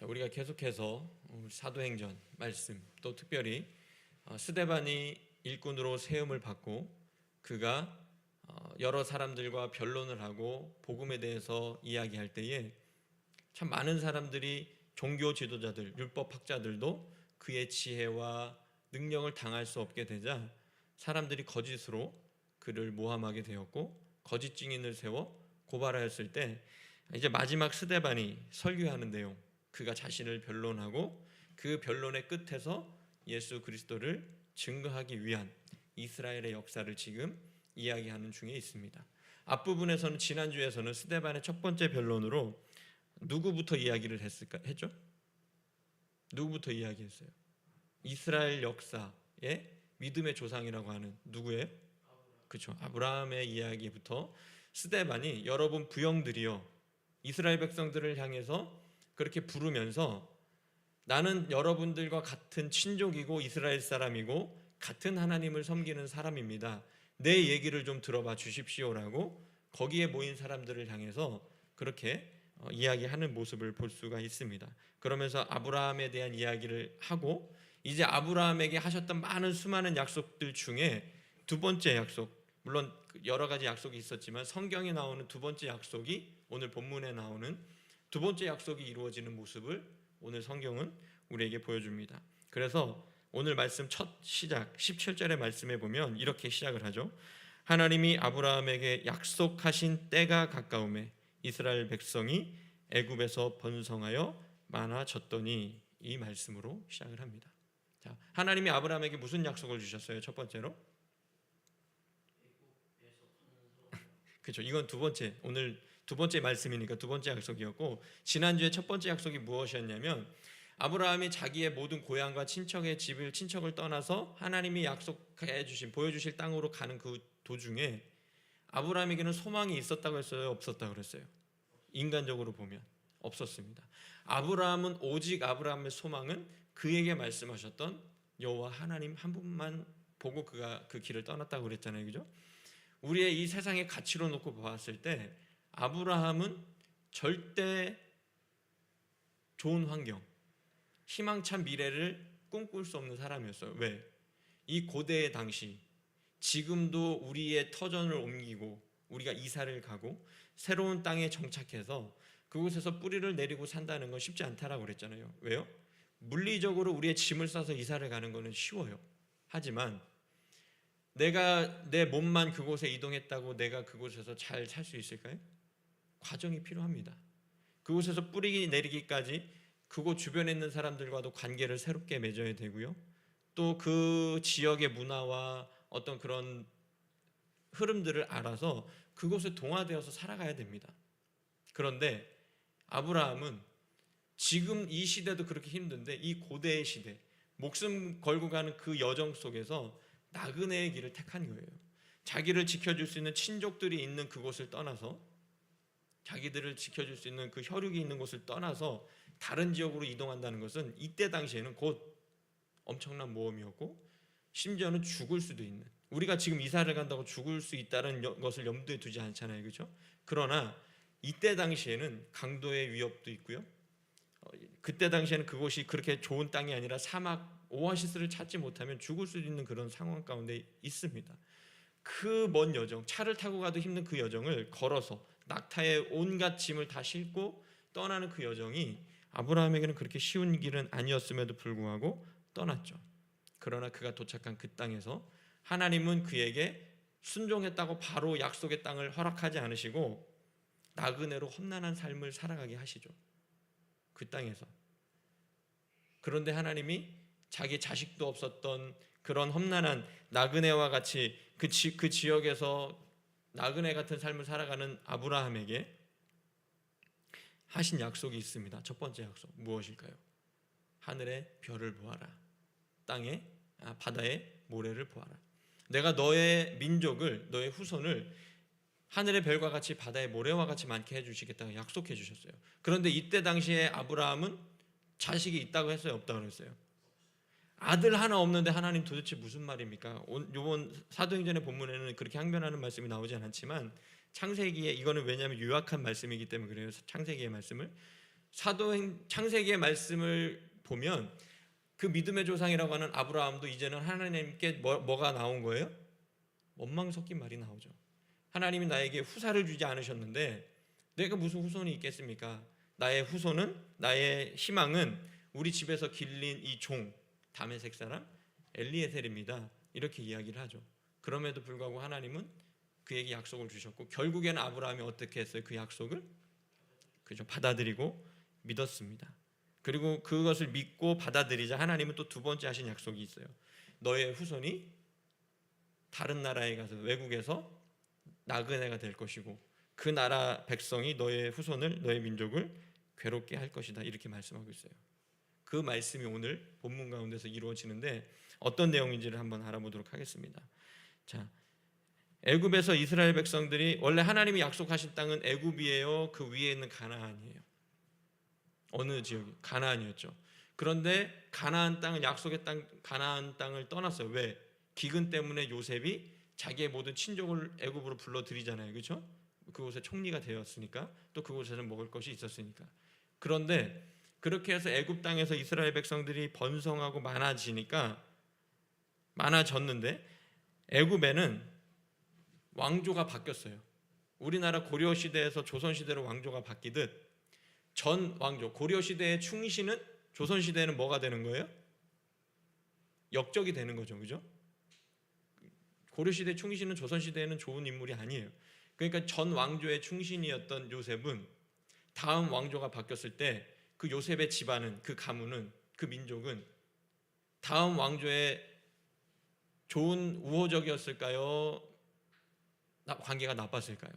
우리가 계속해서 사도행전 말씀, 또 특별히 스데반이 일꾼으로 세움을 받고 그가 여러 사람들과 변론을 하고 복음에 대해서 이야기할 때에 참 많은 사람들이 종교 지도자들, 율법학자들도 그의 지혜와 능력을 당할 수 없게 되자 사람들이 거짓으로 그를 모함하게 되었고 거짓 증인을 세워 고발하였을 때 이제 마지막 스데반이 설교하는 내용, 그가 자신을 변론하고 그 변론의 끝에서 예수 그리스도를 증거하기 위한 이스라엘의 역사를 지금 이야기하는 중에 있습니다. 앞부분에서는 지난주에서는 스데반의 첫 번째 변론으로 누구부터 이야기를 했죠? 누구부터 이야기했어요? 이스라엘 역사의 믿음의 조상이라고 하는 누구예요? 그렇죠. 아브라함의 이야기부터 스데반이 여러분 부형들이여 이스라엘 백성들을 향해서 그렇게 부르면서 나는 여러분들과 같은 친족이고 이스라엘 사람이고 같은 하나님을 섬기는 사람입니다. 내 얘기를 좀 들어봐 주십시오라고 거기에 모인 사람들을 향해서 그렇게 이야기하는 모습을 볼 수가 있습니다. 그러면서 아브라함에 대한 이야기를 하고 이제 아브라함에게 하셨던 많은 수많은 약속들 중에 두 번째 약속, 물론 여러 가지 약속이 있었지만 성경에 나오는 두 번째 약속이 오늘 본문에 나오는 두 번째 약속이 이루어지는 모습을 오늘 성경은 우리에게 보여줍니다. 그래서 오늘 말씀 첫 시작 17절의 말씀에 보면 이렇게 시작을 하죠. 하나님이 아브라함에게 약속하신 때가 가까우매 이스라엘 백성이 애굽에서 번성하여 많아졌더니, 이 말씀으로 시작을 합니다. 자, 하나님이 아브라함에게 무슨 약속을 주셨어요? 첫 번째로 그렇죠. 이건 두 번째, 오늘 두 번째 말씀이니까 두 번째 약속이었고, 지난주에 첫 번째 약속이 무엇이었냐면 아브라함이 자기의 모든 고향과 친척을 떠나서 하나님이 약속해 주신, 보여주실 땅으로 가는 그 도중에 아브라함에게는 소망이 있었다고 했어요? 없었다고 그랬어요? 인간적으로 보면 없었습니다. 아브라함은 오직 아브라함의 소망은 그에게 말씀하셨던 여호와 하나님 한 분만 보고 그가 그 길을 떠났다고 그랬잖아요. 그죠? 우리의 이 세상의 가치로 놓고 보았을 때 아브라함은 절대 좋은 환경, 희망찬 미래를 꿈꿀 수 없는 사람이었어요. 왜? 이 고대의 당시, 지금도 우리의 터전을 옮기고 우리가 이사를 가고 새로운 땅에 정착해서 그곳에서 뿌리를 내리고 산다는 건 쉽지 않다라고 그랬잖아요. 왜요? 물리적으로 우리의 짐을 싸서 이사를 가는 것은 쉬워요. 하지만 내가 내 몸만 그곳에 이동했다고 내가 그곳에서 잘 살 수 있을까요? 과정이 필요합니다. 그곳에서 뿌리 내리기까지 그곳 주변에 있는 사람들과도 관계를 새롭게 맺어야 되고요. 또 그 지역의 문화와 어떤 그런 흐름들을 알아서 그곳에 동화되어서 살아가야 됩니다. 그런데 아브라함은 지금 이 시대도 그렇게 힘든데 이 고대의 시대, 목숨 걸고 가는 그 여정 속에서 나그네의 길을 택한 거예요. 자기를 지켜줄 수 있는 친족들이 있는 그곳을 떠나서, 자기들을 지켜줄 수 있는 그 혈육이 있는 곳을 떠나서 다른 지역으로 이동한다는 것은 이때 당시에는 곧 엄청난 모험이었고 심지어는 죽을 수도 있는, 우리가 지금 이사를 간다고 죽을 수 있다는 것을 염두에 두지 않잖아요. 그렇죠? 그러나 이때 당시에는 강도의 위협도 있고요. 그때 당시에는 그곳이 그렇게 좋은 땅이 아니라 사막, 오아시스를 찾지 못하면 죽을 수 있는 그런 상황 가운데 있습니다. 그 먼 여정, 차를 타고 가도 힘든 그 여정을 걸어서 낙타에 온갖 짐을 다 싣고 떠나는 그 여정이 아브라함에게는 그렇게 쉬운 길은 아니었음에도 불구하고 떠났죠. 그러나 그가 도착한 그 땅에서 하나님은 그에게 순종했다고 바로 약속의 땅을 허락하지 않으시고 나그네로 험난한 삶을 살아가게 하시죠. 그 땅에서. 그런데 하나님이 자기 자식도 없었던 그런 험난한 나그네와 같이 그 지역에서 나그네 같은 삶을 살아가는 아브라함에게 하신 약속이 있습니다. 첫 번째 약속 무엇일까요? 하늘의 별을 보아라, 바다의 모래를 보아라. 내가 너의 민족을, 너의 후손을 하늘의 별과 같이 바다의 모래와 같이 많게 해주시겠다고 약속해 주셨어요. 그런데 이때 당시에 아브라함은 자식이 있다고 했어요? 없다고 했어요? 아들 하나 없는데 하나님 도대체 무슨 말입니까? 이번 사도행전의 본문에는 그렇게 항변하는 말씀이 나오진 않지만 창세기에, 이거는 왜냐하면 요약한 말씀이기 때문에 그래요. 창세기의 말씀을 사도행 창세기의 말씀을 보면 그 믿음의 조상이라고 하는 아브라함도 이제는 하나님께 뭐가 나온 거예요? 원망 섞인 말이 나오죠. 하나님이 나에게 후사를 주지 않으셨는데 내가 무슨 후손이 있겠습니까? 나의 후손은, 나의 희망은 우리 집에서 길린 이 종 다메섹 사람 엘리에셀입니다. 이렇게 이야기를 하죠. 그럼에도 불구하고 하나님은 그에게 약속을 주셨고 결국에는 아브라함이 어떻게 했어요? 그 약속을 그죠, 받아들이고 믿었습니다. 그리고 그것을 믿고 받아들이자 하나님은 또 두 번째 하신 약속이 있어요. 너의 후손이 다른 나라에 가서 외국에서 나그네가 될 것이고 그 나라 백성이 너의 후손을, 너의 민족을 괴롭게 할 것이다. 이렇게 말씀하고 있어요. 그 말씀이 오늘 본문 가운데서 이루어지는데 어떤 내용인지를 한번 알아보도록 하겠습니다. 자, 애굽에서 이스라엘 백성들이 원래 하나님이 약속하신 땅은 애굽이에요? 그 위에 있는 가나안이에요? 어느 지역이? 가나안이었죠. 그런데 가나안 땅은 약속의 땅 가나안 땅을 떠났어요. 왜? 기근 때문에 요셉이 자기의 모든 친족을 애굽으로 불러들이잖아요. 그렇죠? 그곳에 총리가 되었으니까, 또 그곳에는 먹을 것이 있었으니까. 그런데 그렇게 해서 애굽 땅에서 이스라엘 백성들이 번성하고 많아졌는데 애굽에는 왕조가 바뀌었어요. 우리나라 고려 시대에서 조선 시대로 왕조가 바뀌듯 전 왕조, 고려 시대의 충신은 조선 시대에는 뭐가 되는 거예요? 역적이 되는 거죠. 그죠? 고려 시대 충신은 조선 시대에는 좋은 인물이 아니에요. 그러니까 전 왕조의 충신이었던 요셉은 다음 왕조가 바뀌었을 때 그 요셉의 집안은, 그 가문은, 그 민족은 다음 왕조의 좋은 우호적이었을까요? 관계가 나빴을까요?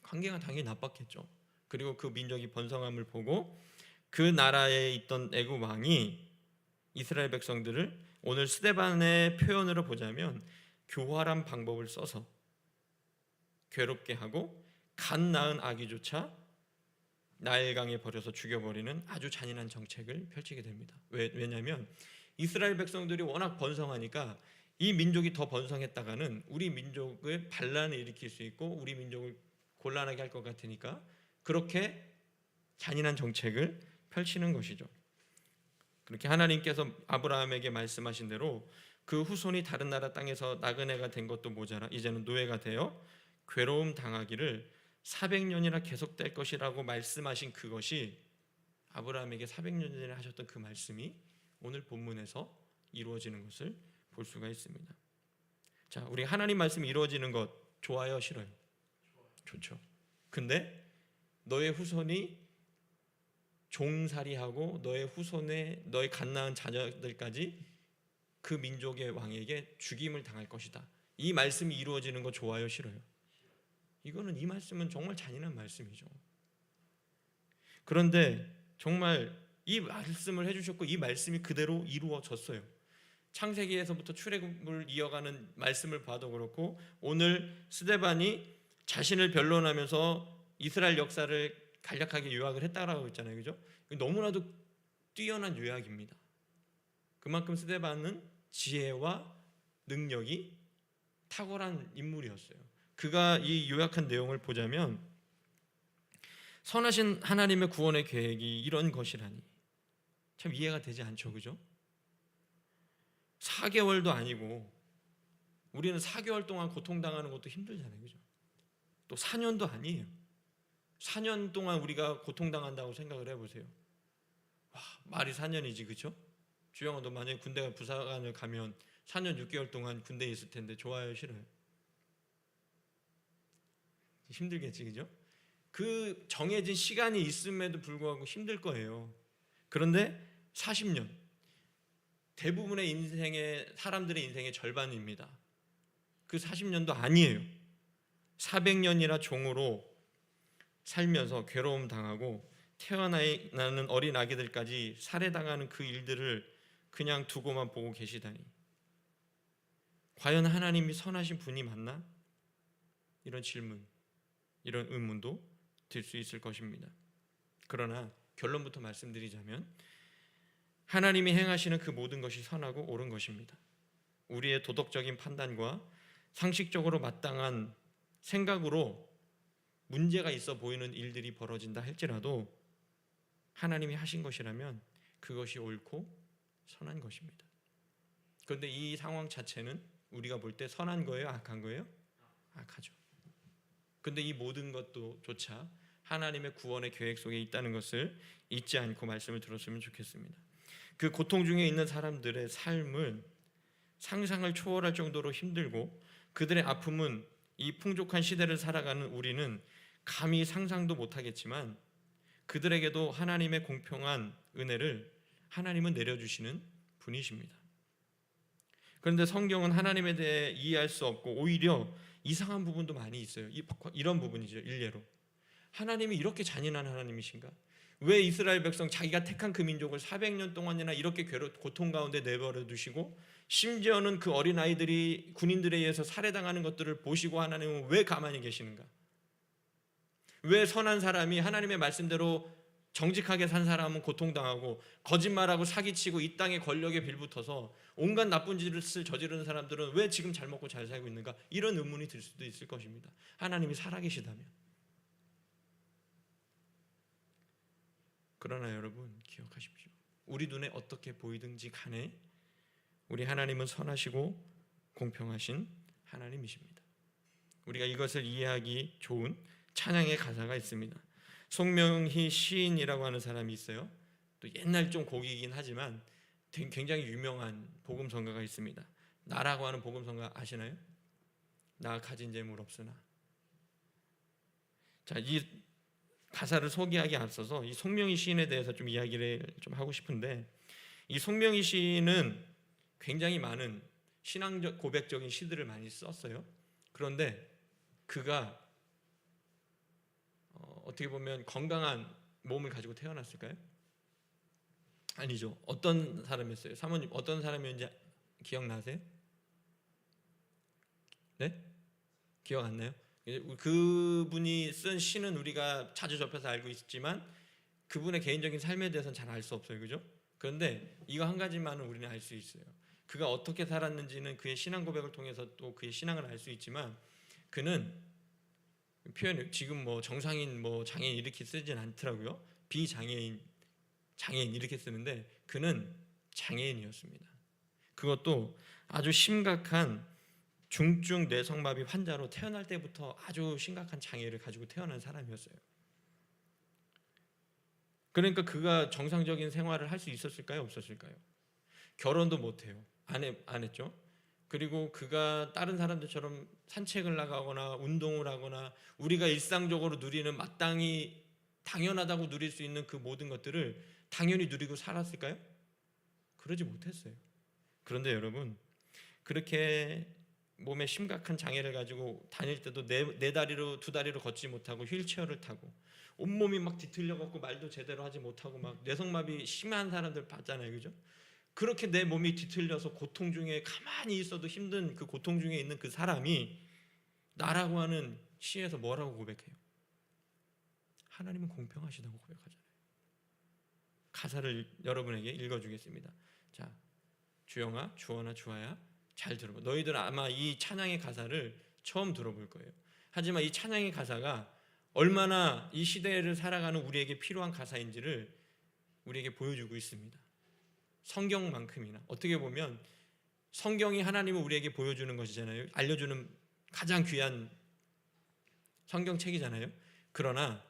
관계가 당연히 나빴겠죠. 그리고 그 민족이 번성함을 보고 그 나라에 있던 애굽 왕이 이스라엘 백성들을 오늘 스데반의 표현으로 보자면 교활한 방법을 써서 괴롭게 하고 갓 낳은 아기조차 나일강에 버려서 죽여버리는 아주 잔인한 정책을 펼치게 됩니다. 왜냐하면 이스라엘 백성들이 워낙 번성하니까 이 민족이 더 번성했다가는 우리 민족을 반란을 일으킬 수 있고 우리 민족을 곤란하게 할 것 같으니까 그렇게 잔인한 정책을 펼치는 것이죠. 그렇게 하나님께서 아브라함에게 말씀하신 대로 그 후손이 다른 나라 땅에서 나그네가 된 것도 모자라 이제는 노예가 되어 괴로움 당하기를 400년이나 계속될 것이라고 말씀하신 그것이 아브라함에게 400년 전에 하셨던 그 말씀이 오늘 본문에서 이루어지는 것을 볼 수가 있습니다. 자, 우리 하나님 말씀이 이루어지는 것 좋아요, 싫어요? 좋죠. 근데 너의 후손이 종살이하고 너의 후손의 너의 갓나은 자녀들까지 그 민족의 왕에게 죽임을 당할 것이다. 이 말씀이 이루어지는 거 좋아요, 싫어요? 이거는 이 말씀은 정말 잔인한 말씀이죠. 그런데 정말 이 말씀을 해주셨고 이 말씀이 그대로 이루어졌어요. 창세기에서부터 출애굽을 이어가는 말씀을 봐도 그렇고 오늘 스데반이 자신을 변론하면서 이스라엘 역사를 간략하게 요약을 했다라고 했잖아요. 그죠? 너무나도 뛰어난 요약입니다. 그만큼 스데반은 지혜와 능력이 탁월한 인물이었어요. 그가 이 요약한 내용을 보자면 선하신 하나님의 구원의 계획이 이런 것이라니 참 이해가 되지 않죠. 그죠? 4개월도 아니고 우리는 4개월 동안 고통당하는 것도 힘들잖아요. 그죠? 또 4년도 아니에요. 4년 동안 우리가 고통당한다고 생각을 해보세요. 와, 말이 4년이지, 그렇죠? 주영아, 너 만약에 군대 부사관을 가면 4년 6개월 동안 군대에 있을 텐데 좋아요, 싫어요? 힘들겠지, 그죠? 그 정해진 시간이 있음에도 불구하고 힘들 거예요. 그런데 40년, 대부분의 인생의 사람들의 인생의 절반입니다. 그 40년도 아니에요. 400년이나 종으로 살면서 괴로움 당하고 태어나는 어린 아기들까지 살해당하는 그 일들을 그냥 두고만 보고 계시다니 과연 하나님이 선하신 분이 맞나? 이런 질문, 이런 의문도 들 수 있을 것입니다. 그러나 결론부터 말씀드리자면 하나님이 행하시는 그 모든 것이 선하고 옳은 것입니다. 우리의 도덕적인 판단과 상식적으로 마땅한 생각으로 문제가 있어 보이는 일들이 벌어진다 할지라도 하나님이 하신 것이라면 그것이 옳고 선한 것입니다. 그런데 이 상황 자체는 우리가 볼 때 선한 거예요? 악한 거예요? 악하죠. 근데 이 모든 것도 조차 하나님의 구원의 계획 속에 있다는 것을 잊지 않고 말씀을 들었으면 좋겠습니다. 그 고통 중에 있는 사람들의 삶은 상상을 초월할 정도로 힘들고 그들의 아픔은 이 풍족한 시대를 살아가는 우리는 감히 상상도 못하겠지만 그들에게도 하나님의 공평한 은혜를 하나님은 내려주시는 분이십니다. 그런데 성경은 하나님에 대해 이해할 수 없고 오히려 이상한 부분도 많이 있어요. 이런 부분이죠. 일례로 하나님이 이렇게 잔인한 하나님이신가? 왜 이스라엘 백성 자기가 택한 그 민족을 400년 동안이나 이렇게 고통 가운데 내버려 두시고 심지어는 그 어린아이들이 군인들에 의해서 살해당하는 것들을 보시고 하나님은 왜 가만히 계시는가? 왜 선한 사람이 하나님의 말씀대로 정직하게 산 사람은 고통당하고 거짓말하고 사기치고 이 땅의 권력에 빌붙어서 온갖 나쁜 짓을 저지르는 사람들은 왜 지금 잘 먹고 잘 살고 있는가? 이런 의문이 들 수도 있을 것입니다. 하나님이 살아계시다면. 그러나 여러분 기억하십시오. 우리 눈에 어떻게 보이든지 간에 우리 하나님은 선하시고 공평하신 하나님이십니다. 우리가 이것을 이해하기 좋은 찬양의 가사가 있습니다. 송명희 시인이라고 하는 사람이 있어요. 또 옛날 좀 곡이긴 하지만 굉장히 유명한 복음성가가 있습니다. 나라고 하는 복음성가 아시나요? 나 가진 재물 없으나. 자, 이 가사를 소개하기 앞서서 이 송명희 시인에 대해서 좀 이야기를 좀 하고 싶은데, 이 송명희 시인은 굉장히 많은 신앙적 고백적인 시들을 많이 썼어요. 그런데 그가 어떻게 보면 건강한 몸을 가지고 태어났을까요? 아니죠. 어떤 사람이었어요? 사모님 어떤 사람이었는지 기억나세요? 네? 기억 안 나요? 그분이 쓴 시는 우리가 자주 접해서 알고 있지만 그분의 개인적인 삶에 대해서는 잘 알 수 없어요. 그죠? 그런데 이거 한 가지만은 우리는 알 수 있어요. 그가 어떻게 살았는지는 그의 신앙 고백을 통해서 또 그의 신앙을 알 수 있지만, 그는 표현 지금 뭐 정상인 뭐 장애인 이렇게 쓰진 않더라고요. 비장애인, 장애인 이렇게 쓰는데 그는 장애인이었습니다. 그것도 아주 심각한 중증 뇌성마비 환자로 태어날 때부터 아주 심각한 장애를 가지고 태어난 사람이었어요. 그러니까 그가 정상적인 생활을 할 수 있었을까요? 없었을까요? 결혼도 못해요. 안 했죠. 그리고 그가 다른 사람들처럼 산책을 나가거나 운동을 하거나 우리가 일상적으로 누리는 마땅히 당연하다고 누릴 수 있는 그 모든 것들을 당연히 누리고 살았을까요? 그러지 못했어요. 그런데 여러분, 그렇게 몸에 심각한 장애를 가지고 다닐 때도 네 다리로 두 다리로 걷지 못하고 휠체어를 타고 온몸이 막 뒤틀려 갖고 말도 제대로 하지 못하고 막 뇌성마비 심한 사람들 봤잖아요. 그죠? 그렇게 내 몸이 뒤틀려서 고통 중에 가만히 있어도 힘든 그 고통 중에 있는 그 사람이 나라고 하는 시에서 뭐라고 고백해요? 하나님은 공평하시다고 고백하잖아요. 가사를 여러분에게 읽어주겠습니다. 자, 주영아, 주원아, 주아야 잘 들어봐. 너희들 아마 이 찬양의 가사를 처음 들어볼 거예요. 하지만 이 찬양의 가사가 얼마나 이 시대를 살아가는 우리에게 필요한 가사인지를 우리에게 보여주고 있습니다. 성경만큼이나. 어떻게 보면 성경이 하나님을 우리에게 보여주는 것이잖아요. 알려주는 가장 귀한 성경책이잖아요. 그러나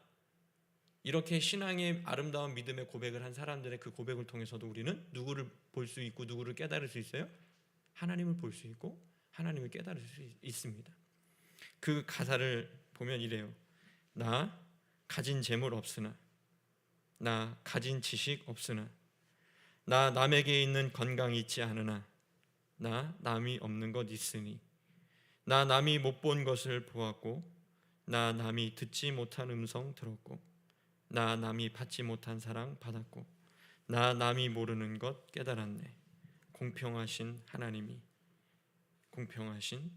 이렇게 신앙의 아름다운 믿음의 고백을 한 사람들의 그 고백을 통해서도 우리는 누구를 볼 수 있고 누구를 깨달을 수 있어요? 하나님을 볼 수 있고 하나님을 깨달을 수 있습니다. 그 가사를 보면 이래요. 나 가진 재물 없으나, 나 가진 지식 없으나, 나 남에게 있는 건강 있지 않으나, 나 남이 없는 것 있으니, 나 남이 못 본 것을 보았고, 나 남이 듣지 못한 음성 들었고, 나 남이 받지 못한 사랑 받았고, 나 남이 모르는 것 깨달았네. 공평하신 하나님이, 공평하신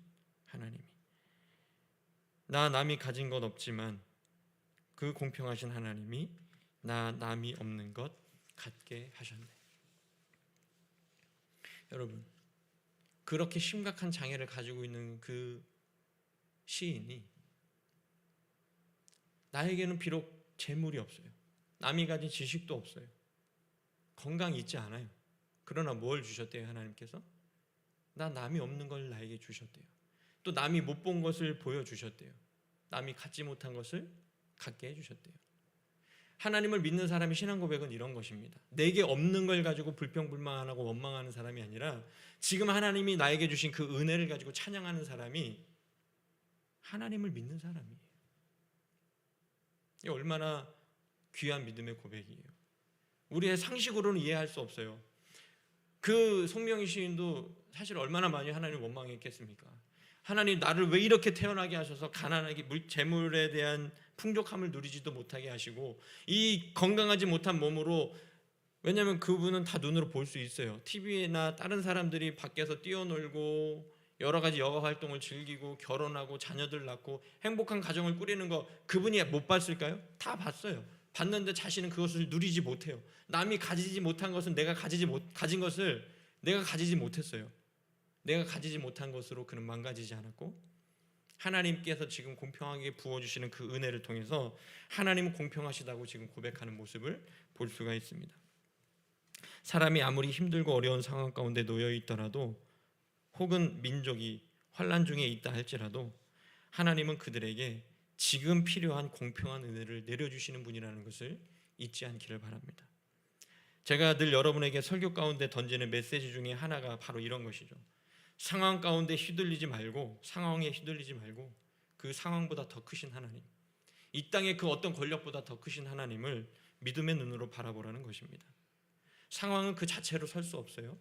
하나님이. 나 남이 가진 것 없지만 그 공평하신 하나님이 나 남이 없는 것 갖게 하셨네. 여러분, 그렇게 심각한 장애를 가지고 있는 그 시인이 나에게는 비록 재물이 없어요. 남이 가진 지식도 없어요. 건강이 있지 않아요. 그러나 뭘 주셨대요? 하나님께서 나 남이 없는 걸 나에게 주셨대요. 또 남이 못 본 것을 보여주셨대요. 남이 갖지 못한 것을 갖게 해주셨대요. 하나님을 믿는 사람의 신앙 고백은 이런 것입니다. 내게 없는 걸 가지고 불평불만하고 원망하는 사람이 아니라 지금 하나님이 나에게 주신 그 은혜를 가지고 찬양하는 사람이 하나님을 믿는 사람이에요. 이게 얼마나 귀한 믿음의 고백이에요. 우리의 상식으로는 이해할 수 없어요. 그 송명희 시인도 사실 얼마나 많이 하나님을 원망했겠습니까? 하나님 나를 왜 이렇게 태어나게 하셔서 가난하게 재물에 대한 풍족함을 누리지도 못하게 하시고 이 건강하지 못한 몸으로, 왜냐하면 그분은 다 눈으로 볼 수 있어요. TV나 다른 사람들이 밖에서 뛰어놀고 여러 가지 여가 활동을 즐기고 결혼하고 자녀들 낳고 행복한 가정을 꾸리는 거 그분이 못 봤을까요? 다 봤어요. 봤는데 자신은 그것을 누리지 못해요. 남이 가지지 못한 것은 가진 것을 내가 가지지 못했어요. 내가 가지지 못한 것으로 그는 망가지지 않았고, 하나님께서 지금 공평하게 부어주시는 그 은혜를 통해서 하나님은 공평하시다고 지금 고백하는 모습을 볼 수가 있습니다. 사람이 아무리 힘들고 어려운 상황 가운데 놓여 있더라도, 혹은 민족이 환난 중에 있다 할지라도 하나님은 그들에게 지금 필요한 공평한 은혜를 내려주시는 분이라는 것을 잊지 않기를 바랍니다. 제가 늘 여러분에게 설교 가운데 던지는 메시지 중에 하나가 바로 이런 것이죠. 상황 가운데 휘둘리지 말고, 상황에 휘둘리지 말고 그 상황보다 더 크신 하나님, 이 땅의 그 어떤 권력보다 더 크신 하나님을 믿음의 눈으로 바라보라는 것입니다. 상황은 그 자체로 설 수 없어요.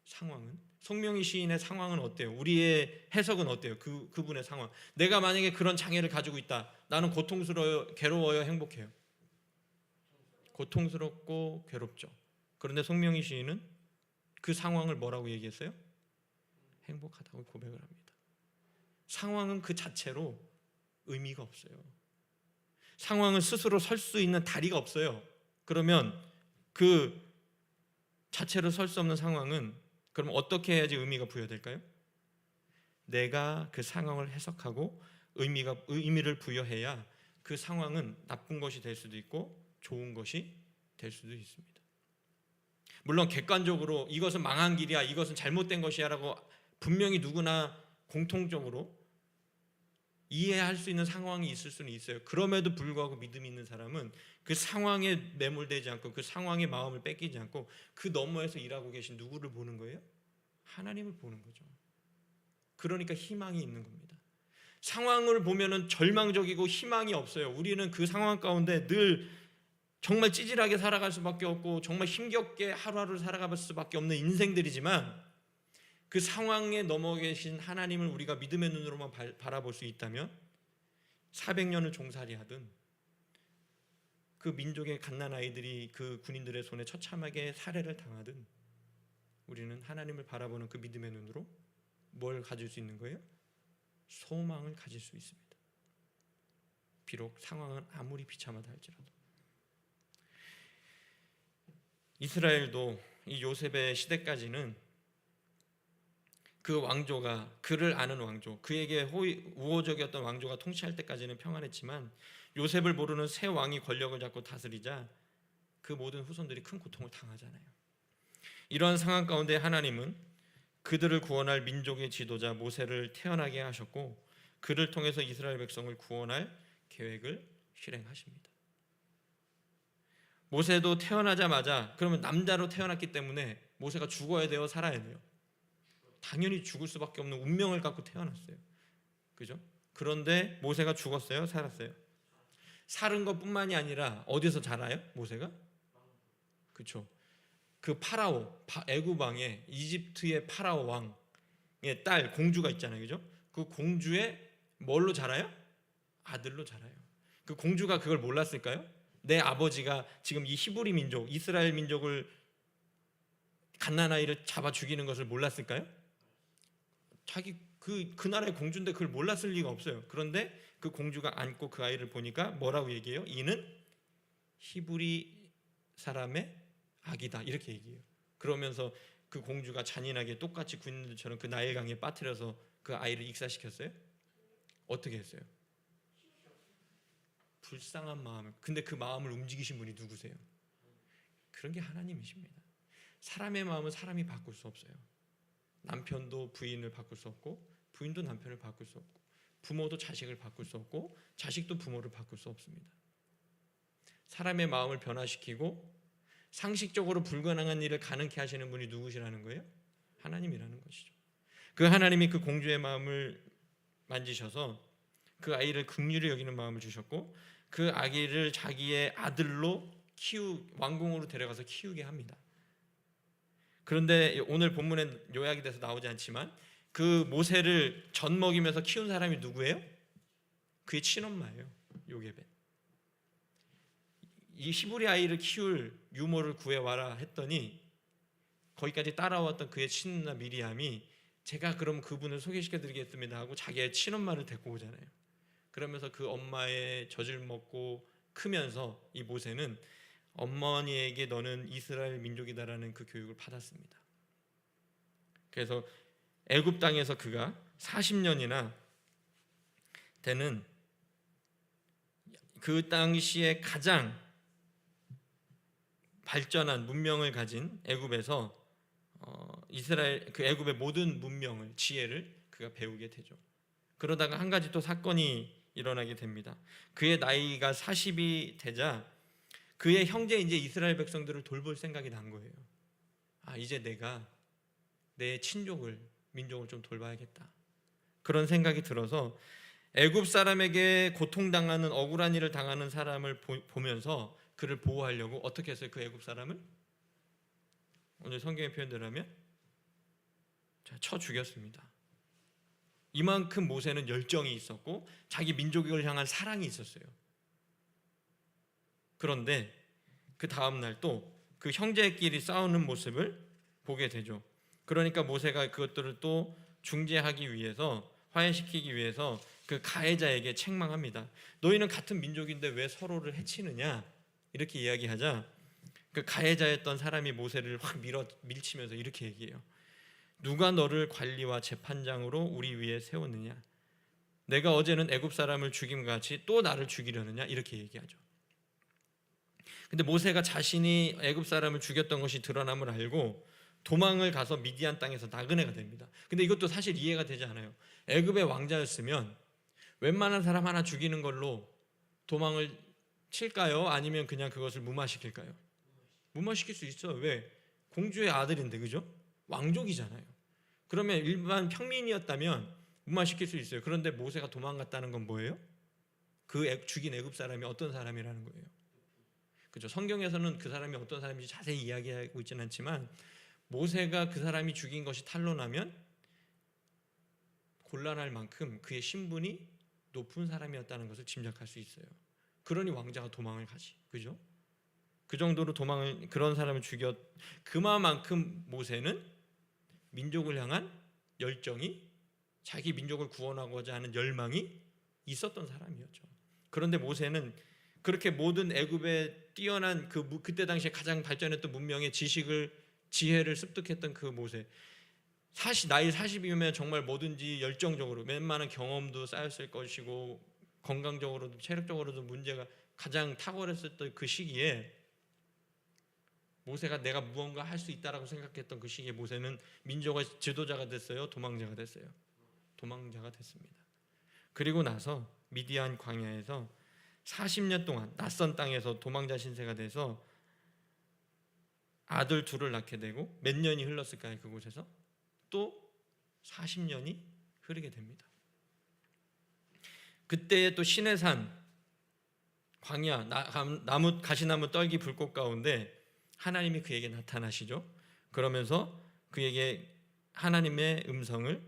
상황은, 송명희 시인의 상황은 어때요? 우리의 해석은 어때요? 그분의 상황. 내가 만약에 그런 장애를 가지고 있다. 나는 고통스러워요, 괴로워요, 행복해요? 고통스럽고 괴롭죠. 그런데 송명희 시인은 그 상황을 뭐라고 얘기했어요? 행복하다고 고백을 합니다. 상황은 그 자체로 의미가 없어요. 상황은 스스로 설 수 있는 다리가 없어요. 그러면 그 자체로 설 수 없는 상황은 그럼 어떻게 해야지 의미가 부여될까요? 내가 그 상황을 해석하고 의미를 부여해야 그 상황은 나쁜 것이 될 수도 있고 좋은 것이 될 수도 있습니다. 물론 객관적으로 이것은 망한 길이야, 이것은 잘못된 것이야 라고 분명히 누구나 공통적으로 이해할 수 있는 상황이 있을 수는 있어요. 그럼에도 불구하고 믿음이 있는 사람은 그 상황에 매몰되지 않고 그 상황의 마음을 뺏기지 않고 그 너머에서 일하고 계신 누구를 보는 거예요? 하나님을 보는 거죠. 그러니까 희망이 있는 겁니다. 상황을 보면은 절망적이고 희망이 없어요. 우리는 그 상황 가운데 늘 정말 찌질하게 살아갈 수밖에 없고 정말 힘겹게 하루하루를 살아갈 수밖에 없는 인생들이지만, 그 상황에 넘어 계신 하나님을 우리가 믿음의 눈으로만 바라볼 수 있다면 400년을 종살이하든 그 민족의 갓난아이들이 그 군인들의 손에 처참하게 살해를 당하든 우리는 하나님을 바라보는 그 믿음의 눈으로 뭘 가질 수 있는 거예요? 소망을 가질 수 있습니다. 비록 상황은 아무리 비참하다 할지라도. 이스라엘도 이 요셉의 시대까지는 그 왕조가, 그를 아는 왕조, 그에게 우호적이었던 왕조가 통치할 때까지는 평안했지만 요셉을 모르는 새 왕이 권력을 잡고 다스리자 그 모든 후손들이 큰 고통을 당하잖아요. 이러한 상황 가운데 하나님은 그들을 구원할 민족의 지도자 모세를 태어나게 하셨고 그를 통해서 이스라엘 백성을 구원할 계획을 실행하십니다. 모세도 태어나자마자, 그러면 남자로 태어났기 때문에 모세가 죽어야 돼요, 살아야 돼요? 당연히 죽을 수밖에 없는 운명을 갖고 태어났어요. 그죠? 그런데 모세가 죽었어요, 살았어요? 살은 것뿐만이 아니라 어디서 자라요? 모세가? 그렇죠. 그 파라오, 애굽 왕의, 이집트의 파라오 왕의 딸 공주가 있잖아요. 그죠? 그 공주의 뭘로 자라요? 아들로 자라요. 그 공주가 그걸 몰랐을까요? 내 아버지가 지금 이 히브리 민족, 이스라엘 민족을 갓난아이를 잡아 죽이는 것을 몰랐을까요? 자기 그 나라의 공주인데 그걸 몰랐을 리가 없어요. 그런데 그 공주가 안고 그 아이를 보니까 뭐라고 얘기해요? 이는 히브리 사람의 아기다, 이렇게 얘기해요. 그러면서 그 공주가 잔인하게 똑같이 군인들처럼 그 나일강에 빠뜨려서 그 아이를 익사시켰어요? 어떻게 했어요? 불쌍한 마음을, 근데 그 마음을 움직이신 분이 누구세요? 그런 게 하나님이십니다. 사람의 마음은 사람이 바꿀 수 없어요. 남편도 부인을 바꿀 수 없고, 부인도 남편을 바꿀 수 없고, 부모도 자식을 바꿀 수 없고, 자식도 부모를 바꿀 수 없습니다. 사람의 마음을 변화시키고 상식적으로 불가능한 일을 가능케 하시는 분이 누구시라는 거예요? 하나님이라는 것이죠. 그 하나님이 그 공주의 마음을 만지셔서 그 아이를 긍휼히 여기는 마음을 주셨고, 그 아기를 자기의 아들로 왕궁으로 데려가서 키우게 합니다. 그런데 오늘 본문엔 요약이 돼서 나오지 않지만 그 모세를 젖 먹이면서 키운 사람이 누구예요? 그의 친엄마예요. 요게벳. 이 히브리 아이를 키울 유모를 구해와라 했더니 거기까지 따라왔던 그의 친엄마 미리암이 제가 그럼 그분을 소개시켜드리겠습니다 하고 자기의 친엄마를 데리고 오잖아요. 그러면서 그 엄마의 젖을 먹고 크면서 이 모세는 어머니에게 너는 이스라엘 민족이다라는 그 교육을 받았습니다. 그래서 애굽 땅에서 그가 40년이나 되는 그 당시에 가장 발전한 문명을 가진 애굽에서 이스라엘 그 애굽의 모든 문명을, 지혜를 그가 배우게 되죠. 그러다가 한 가지 또 사건이 일어나게 됩니다. 그의 나이가 40이 되자 그의 형제 이제 이스라엘 백성들을 돌볼 생각이 난 거예요. 아, 이제 내가 내 친족을, 민족을 좀 돌봐야겠다. 그런 생각이 들어서 애굽 사람에게 고통당하는, 억울한 일을 당하는 사람을 보면서 그를 보호하려고 어떻게 했어요? 그 애굽 사람을 오늘 성경의 표현대로 하면 쳐 죽였습니다. 이만큼 모세는 열정이 있었고 자기 민족을 향한 사랑이 있었어요. 그런데 그 다음 날 또 그 형제끼리 싸우는 모습을 보게 되죠. 그러니까 모세가 그것들을 또 중재하기 위해서, 화해시키기 위해서 그 가해자에게 책망합니다. 너희는 같은 민족인데 왜 서로를 해치느냐? 이렇게 이야기하자 그 가해자였던 사람이 모세를 확 밀치면서 이렇게 얘기해요. 누가 너를 관리와 재판장으로 우리 위에 세웠느냐? 내가 어제는 애굽 사람을 죽임같이 또 나를 죽이려느냐? 이렇게 얘기하죠. 근데 모세가 자신이 애굽 사람을 죽였던 것이 드러남을 알고 도망을 가서 미디안 땅에서 나그네가 됩니다. 근데 이것도 사실 이해가 되지 않아요. 애굽의 왕자였으면 웬만한 사람 하나 죽이는 걸로 도망을 칠까요? 아니면 그냥 그것을 무마시킬까요? 무마시킬 수 있어요. 왜? 공주의 아들인데, 그죠? 왕족이잖아요. 그러면 일반 평민이었다면 무마시킬 수 있어요. 그런데 모세가 도망갔다는 건 뭐예요? 그 죽인 애굽 사람이 어떤 사람이라는 거예요. 그죠? 성경에서는 그 사람이 어떤 사람인지 자세히 이야기하고 있지는 않지만 모세가 그 사람이 죽인 것이 탄로나면 곤란할 만큼 그의 신분이 높은 사람이었다는 것을 짐작할 수 있어요. 그러니 왕자가 도망을 가지, 그죠? 그 정도로 그런 사람을 죽였. 그만큼 모세는 민족을 향한 열정이, 자기 민족을 구원하고자 하는 열망이 있었던 사람이었죠. 그런데 모세는 그렇게 모든 애굽에 뛰어난 그때 당시에 가장 발전했던 문명의 지혜를 습득했던 그 모세, 나이 40이면 정말 뭐든지 열정적으로 웬만한 경험도 쌓였을 것이고 건강적으로도 체력적으로도 문제가 가장 탁월했었던 그 시기에 모세가 내가 무언가 할 수 있다라고 생각했던 그 시기에 모세는 민족의 지도자가 됐어요? 도망자가 됐어요? 도망자가 됐습니다. 그리고 나서 미디안 광야에서 40년 동안 낯선 땅에서 도망자 신세가 돼서 아들 둘을 낳게 되고 몇 년이 흘렀을까요? 그곳에서 또 40년이 흐르게 됩니다. 그때에 또 시내산 광야, 가시나무 떨기 불꽃 가운데 하나님이 그에게 나타나시죠. 그러면서 그에게 하나님의 음성을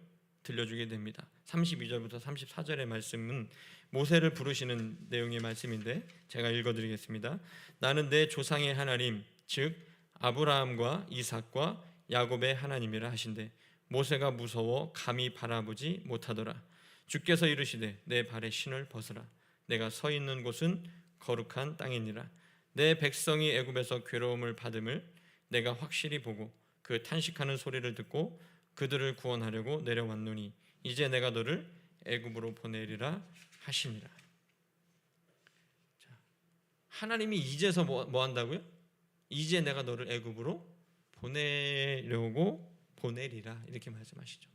들려주게 됩니다. 32절부터 34절의 말씀은 모세를 부르시는 내용의 말씀인데 제가 읽어드리겠습니다. 나는 내 조상의 하나님, 즉 아브라함과 이삭과 야곱의 하나님이라 하신대 모세가 무서워 감히 바라보지 못하더라. 주께서 이르시되 내 발의 신을 벗으라. 내가 서 있는 곳은 거룩한 땅이니라. 내 백성이 애굽에서 괴로움을 받음을 내가 확실히 보고 그 탄식하는 소리를 듣고 그들을 구원하려고 내려왔노니 이제 내가 너를 애굽으로 보내리라 하시니라. 하나님이 이제서 뭐 한다고요? 이제 내가 너를 애굽으로 보내리라 이렇게 말씀하시죠.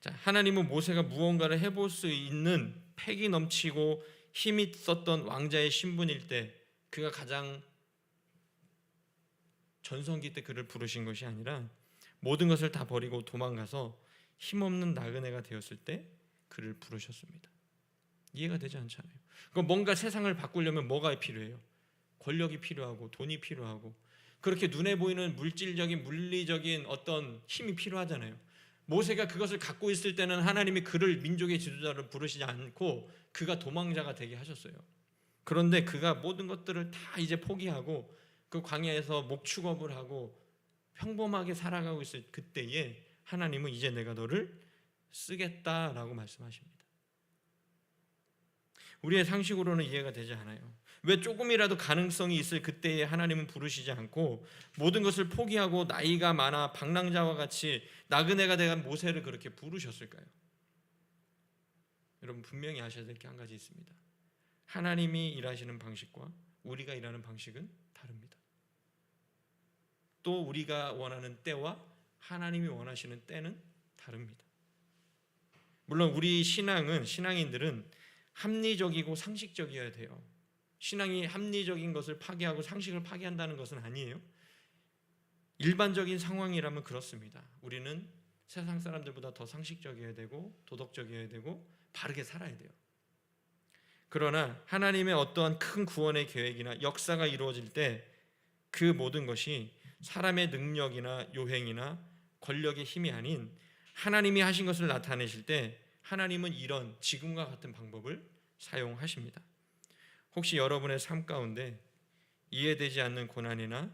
자, 하나님은 모세가 무언가를 해볼 수 있는 패기 넘치고 힘이 있었던 왕자의 신분일 때, 그가 가장 전성기 때 그를 부르신 것이 아니라 모든 것을 다 버리고 도망가서 힘없는 나그네가 되었을 때 그를 부르셨습니다. 이해가 되지 않잖아요. 그럼 뭔가 세상을 바꾸려면 뭐가 필요해요? 권력이 필요하고 돈이 필요하고 그렇게 눈에 보이는 물질적인 물리적인 어떤 힘이 필요하잖아요. 모세가 그것을 갖고 있을 때는 하나님이 그를 민족의 지도자로 부르시지 않고 그가 도망자가 되게 하셨어요. 그런데 그가 모든 것들을 다 이제 포기하고 그 광야에서 목축업을 하고 평범하게 살아가고 있을 그때에 하나님은 이제 내가 너를 쓰겠다라고 말씀하십니다. 우리의 상식으로는 이해가 되지 않아요. 왜 조금이라도 가능성이 있을 그때에 하나님은 부르시지 않고 모든 것을 포기하고 나이가 많아 방랑자와 같이 나그네가 된 모세를 그렇게 부르셨을까요? 여러분 분명히 아셔야 될 게 한 가지 있습니다. 하나님이 일하시는 방식과 우리가 일하는 방식은 다릅니다. 또 우리가 원하는 때와 하나님이 원하시는 때는 다릅니다. 물론 우리 신앙인들은 합리적이고 상식적이어야 돼요. 신앙이 합리적인 것을 파괴하고 상식을 파괴한다는 것은 아니에요. 일반적인 상황이라면 그렇습니다. 우리는 세상 사람들보다 더 상식적이어야 되고 도덕적이어야 되고 바르게 살아야 돼요. 그러나 하나님의 어떠한 큰 구원의 계획이나 역사가 이루어질 때 그 모든 것이 사람의 능력이나 요행이나 권력의 힘이 아닌 하나님이 하신 것을 나타내실 때 하나님은 이런 지금과 같은 방법을 사용하십니다. 혹시 여러분의 삶 가운데 이해되지 않는 고난이나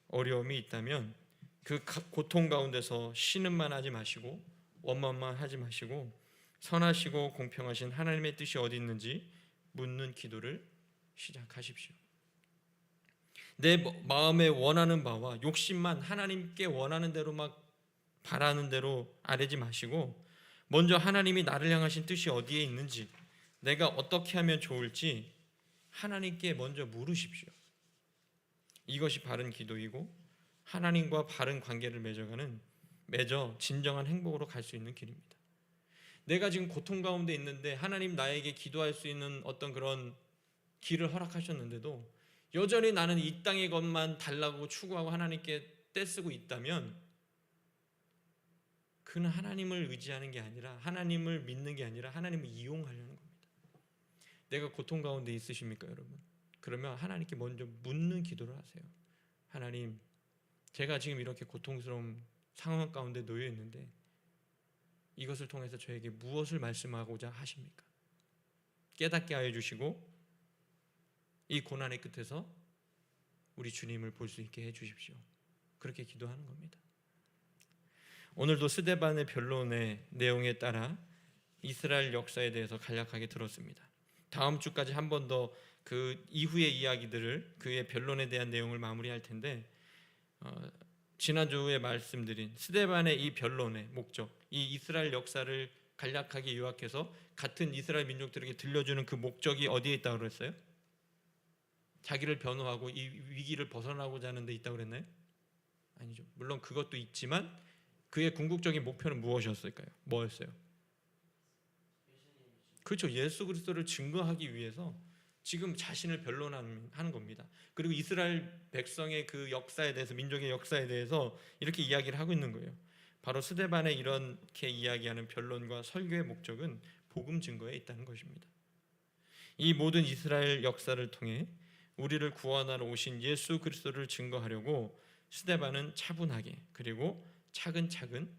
어려움이 있다면 그 고통 가운데서 신음만 하지 마시고 원망만 하지 마시고 선하시고 공평하신 하나님의 뜻이 어디 있는지 묻는 기도를 시작하십시오. 내 마음에 원하는 바와 욕심만 하나님께 원하는 대로 막 바라는 대로 아뢰지 마시고 먼저 하나님이 나를 향하신 뜻이 어디에 있는지 내가 어떻게 하면 좋을지 하나님께 먼저 물으십시오. 이것이 바른 기도이고 하나님과 바른 관계를 맺어 진정한 행복으로 갈 수 있는 길입니다. 내가 지금 고통 가운데 있는데 하나님 나에게 기도할 수 있는 어떤 그런 길을 허락하셨는데도 여전히 나는 이 땅의 것만 달라고 추구하고 하나님께 떼쓰고 있다면 그는 하나님을 의지하는 게 아니라 하나님을 믿는 게 아니라 하나님을 이용하려는 겁니다. 내가 고통 가운데 있으십니까 여러분? 그러면 하나님께 먼저 묻는 기도를 하세요. 하나님, 제가 지금 이렇게 고통스러운 상황 가운데 놓여 있는데 이것을 통해서 저에게 무엇을 말씀하고자 하십니까? 깨닫게 하여 주시고 이 고난의 끝에서 우리 주님을 볼 수 있게 해 주십시오. 그렇게 기도하는 겁니다. 오늘도 스데반의 변론의 내용에 따라 이스라엘 역사에 대해서 간략하게 들었습니다. 다음 주까지 한 번 더 그 이후의 이야기들을 그의 변론에 대한 내용을 마무리할 텐데 지난주에 말씀드린 스데반의 이 변론의 목적, 이 이스라엘 역사를 간략하게 요약해서 같은 이스라엘 민족들에게 들려주는 그 목적이 어디에 있다고 그랬어요? 자기를 변호하고 이 위기를 벗어나고자 하는 데 있다고 그랬나요? 아니죠. 물론 그것도 있지만 그의 궁극적인 목표는 무엇이었을까요? 뭐였어요? 그렇죠. 예수 그리스도를 증거하기 위해서 지금 자신을 변론하는 겁니다. 그리고 이스라엘 백성의 그 역사에 대해서, 민족의 역사에 대해서 이렇게 이야기를 하고 있는 거예요. 바로 스데반의 이렇게 이야기하는 변론과 설교의 목적은 복음 증거에 있다는 것입니다. 이 모든 이스라엘 역사를 통해 우리를 구원하러 오신 예수 그리스도를 증거하려고 스데반은 차분하게 그리고 차근차근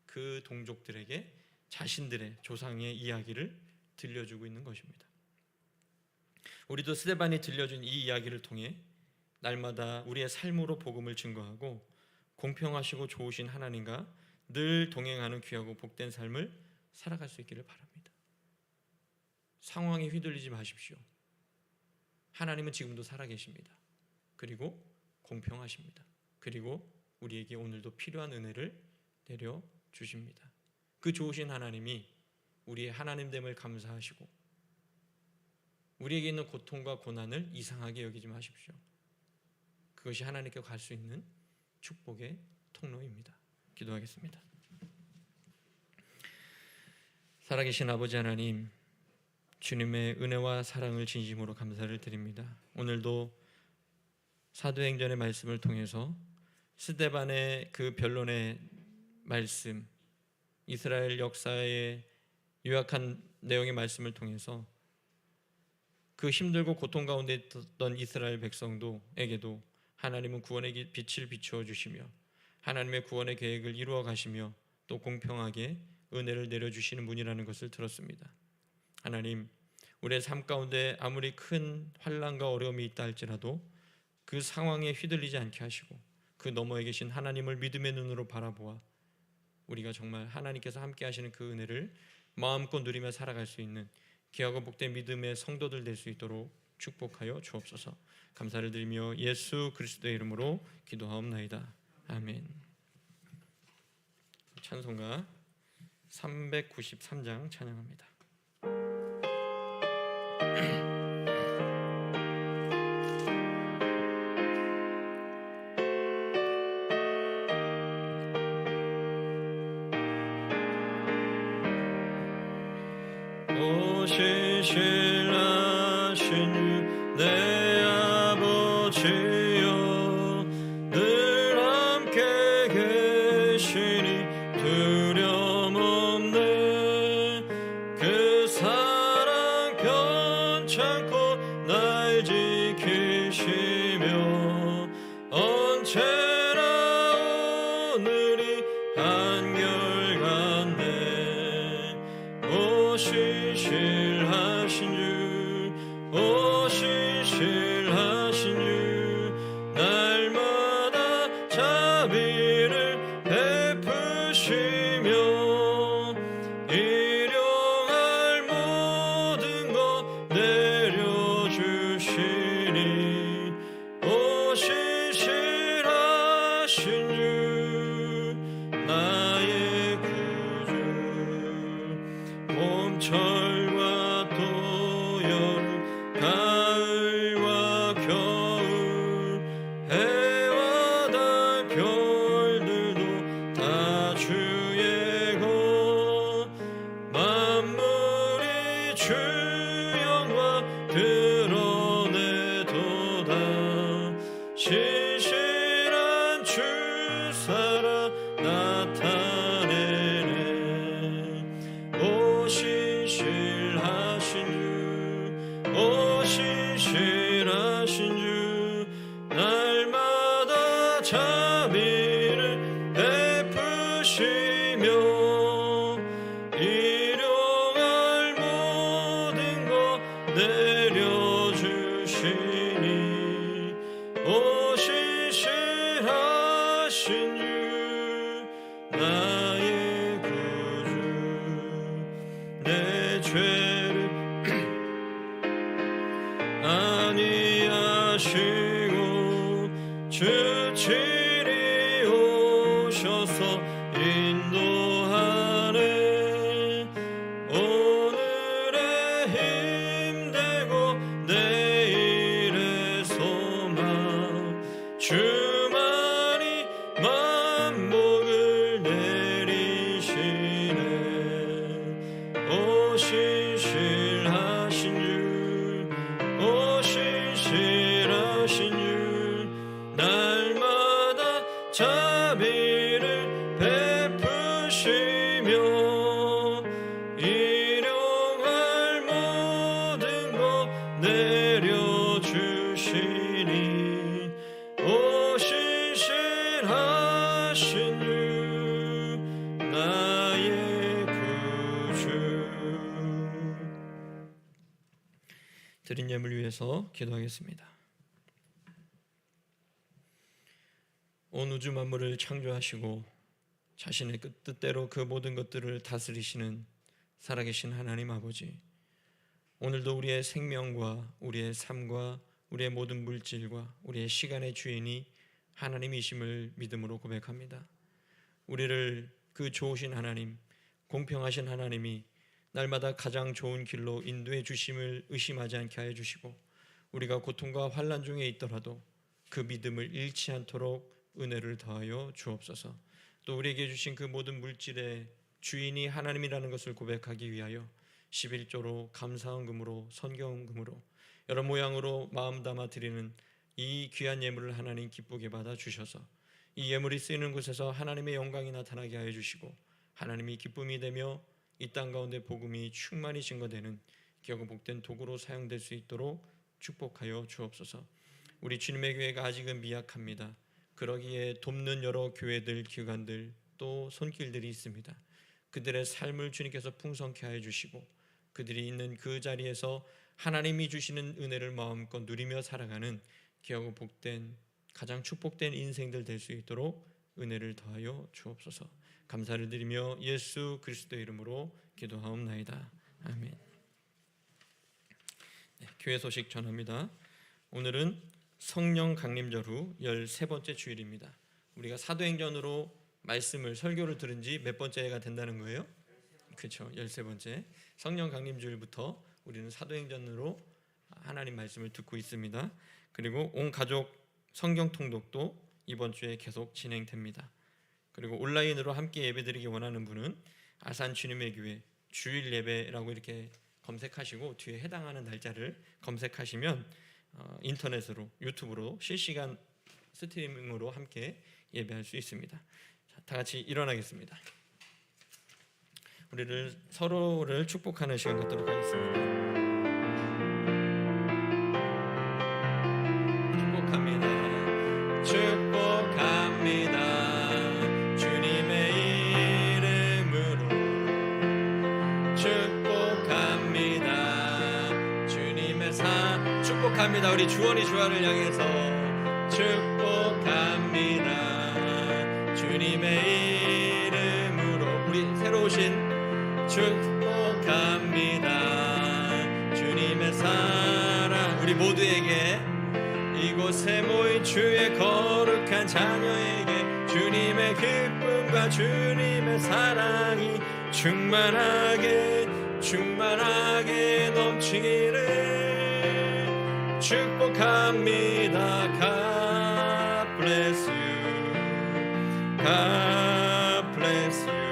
그 동족들에게 자신들의 조상의 이야기를 들려주고 있는 것입니다. 우리도 스데반이 들려준 이 이야기를 통해 날마다 우리의 삶으로 복음을 증거하고 공평하시고 좋으신 하나님과 늘 동행하는 귀하고 복된 삶을 살아갈 수 있기를 바랍니다. 상황에 휘둘리지 마십시오. 하나님은 지금도 살아계십니다. 그리고 공평하십니다. 그리고 우리에게 오늘도 필요한 은혜를 내려주십니다. 그 좋으신 하나님이 우리의 하나님됨을 감사하시고 우리에게 있는 고통과 고난을 이상하게 여기지 마십시오. 그것이 하나님께 갈 수 있는 축복의 통로입니다. 기도하겠습니다. 살아계신 아버지 하나님, 주님의 은혜와 사랑을 진심으로 감사를 드립니다. 오늘도 사도행전의 말씀을 통해서 스데반의 그 변론의 말씀, 이스라엘 역사의 요약한 내용의 말씀을 통해서 그 힘들고 고통 가운데 있던 이스라엘 백성도에게도 하나님은 구원의 빛을 비추어 주시며 하나님의 구원의 계획을 이루어 가시며 또 공평하게 은혜를 내려주시는 분이라는 것을 들었습니다. 하나님, 우리의 삶 가운데 아무리 큰 환난과 어려움이 있다 할지라도 그 상황에 휘둘리지 않게 하시고 그 너머에 계신 하나님을 믿음의 눈으로 바라보아 우리가 정말 하나님께서 함께 하시는 그 은혜를 마음껏 누리며 살아갈 수 있는 귀하고 복된 믿음의 성도들 될 수 있도록 축복하여 주옵소서. 감사를 드리며 예수 그리스도의 이름으로 기도하옵나이다. 아멘. 찬송가 393장 찬양합니다. 신실하신 내 아버지여 늘 함께 계시니 두려움 없네. 그 사랑 편찮고 날 지키시며 언제나 오늘이 한결같네. 오 신실하신 주, 오 신실하신 주, 날마다 자비를 베푸시며 일용할 모든 것 내려주시니 오 신실하신 주, 나의 구주. 봄철과 또 여름, 가을과 겨울, 해와 달 별들도 다 주의 것. 만물이 주 영광 드러내도다. 신실한 주 살아 나타내네. 오 신실하신 주, 오 신실하신 주, 날마다 자비를 베푸시며 일용할 모든 것 내려주시니 오 신실하신 주, 나의 구주. 내 죄를 아니하시고 주칠이 오셔서 인도하네. 오늘의 힘되고 내일의 소망, 주만이 만복을 내리시네. 오 신실하신 주, 오 신실하신 주, 날마다 자비를 베푸시며 일용할 모든 것 내려주시니 오 신실하신 주, 나의 구주. 드린 예물 위해서 기도하겠습니다. 온 우주 만물을 창조하시고 자신의 뜻대로 그 모든 것들을 다스리시는 살아계신 하나님 아버지, 오늘도 우리의 생명과 우리의 삶과 우리의 모든 물질과 우리의 시간의 주인이 하나님이심을 믿음으로 고백합니다. 우리를 그 좋으신 하나님, 공평하신 하나님이 날마다 가장 좋은 길로 인도해 주심을 의심하지 않게 하여 주시고, 우리가 고통과 환난 중에 있더라도 그 믿음을 잃지 않도록 은혜를 더하여 주옵소서. 또 우리에게 주신 그 모든 물질의 주인이 하나님이라는 것을 고백하기 위하여 11조로 감사헌금으로 선경금으로 여러 모양으로 마음 담아 드리는 이 귀한 예물을 하나님 기쁘게 받아 주셔서 이 예물이 쓰이는 곳에서 하나님의 영광이 나타나게 하여 주시고, 하나님이 기쁨이 되며 이 땅 가운데 복음이 충만히 증거되는 기업과 복된 도구로 사용될 수 있도록 축복하여 주옵소서. 우리 주님의 교회가 아직은 미약합니다. 그러기에 돕는 여러 교회들, 기관들, 또 손길들이 있습니다. 그들의 삶을 주님께서 풍성케 하여 주시고, 그들이 있는 그 자리에서 하나님이 주시는 은혜를 마음껏 누리며 살아가는 귀하고 복된, 가장 축복된 인생들 될 수 있도록 은혜를 더하여 주옵소서. 감사를 드리며 예수 그리스도의 이름으로 기도하옵나이다. 아멘. 교회 소식 전합니다. 오늘은 성령 강림절 후 13번째 주일입니다. 우리가 사도행전으로 말씀을 설교를 들은 지 몇 번째가 된다는 거예요? 그렇죠. 13번째. 성령 강림주일부터 우리는 사도행전으로 하나님 말씀을 듣고 있습니다. 그리고 온 가족 성경 통독도 이번 주에 계속 진행됩니다. 그리고 온라인으로 함께 예배드리기 원하는 분은 아산 주님의 교회 주일 예배라고 이렇게 검색하시고 뒤에 해당하는 날짜를 검색하시면 인터넷으로, 유튜브로 실시간 스트리밍으로 함께 예배할 수 있습니다. 자, 다 같이 일어나겠습니다. 우리를 서로를 축복하는 시간 갖도록 하겠습니다. 축복합니다. 축복합니다. 주님의 이름으로 축복합니다. 주님의 축복합니다. 우리 주원이 주화를 향해서 축복합니다. 주님의 이름으로 우리 새로 오신 축복합니다. 주님의 사랑 우리 모두에게, 이곳에 모인 주의 거룩한 자녀에게 주님의 기쁨과 주님의 사랑이 충만하게 넘치기를 축복합니다. God bless you. God bless you.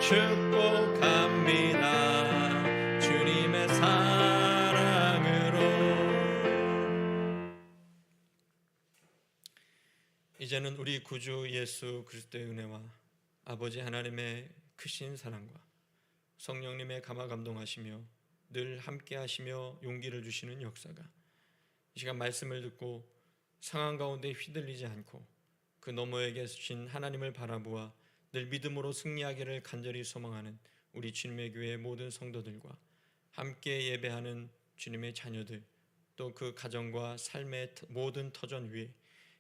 축복합니다. 주님의 사랑으로. 이제는 우리 구주 예수 그리스도의 은혜와 아버지 하나님의 크신 사랑과 성령님의 감화 감동하시며 늘 함께 하시며 용기를 주시는 역사가 이 시간 말씀을 듣고 상황 가운데 휘둘리지 않고 그 너머에 계신 하나님을 바라보아 늘 믿음으로 승리하기를 간절히 소망하는 우리 주님의 교회의 모든 성도들과 함께 예배하는 주님의 자녀들, 또 그 가정과 삶의 모든 터전 위에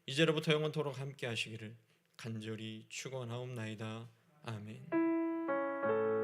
이제로부터 영원토록 함께 하시기를 간절히 축원하옵나이다. 아멘.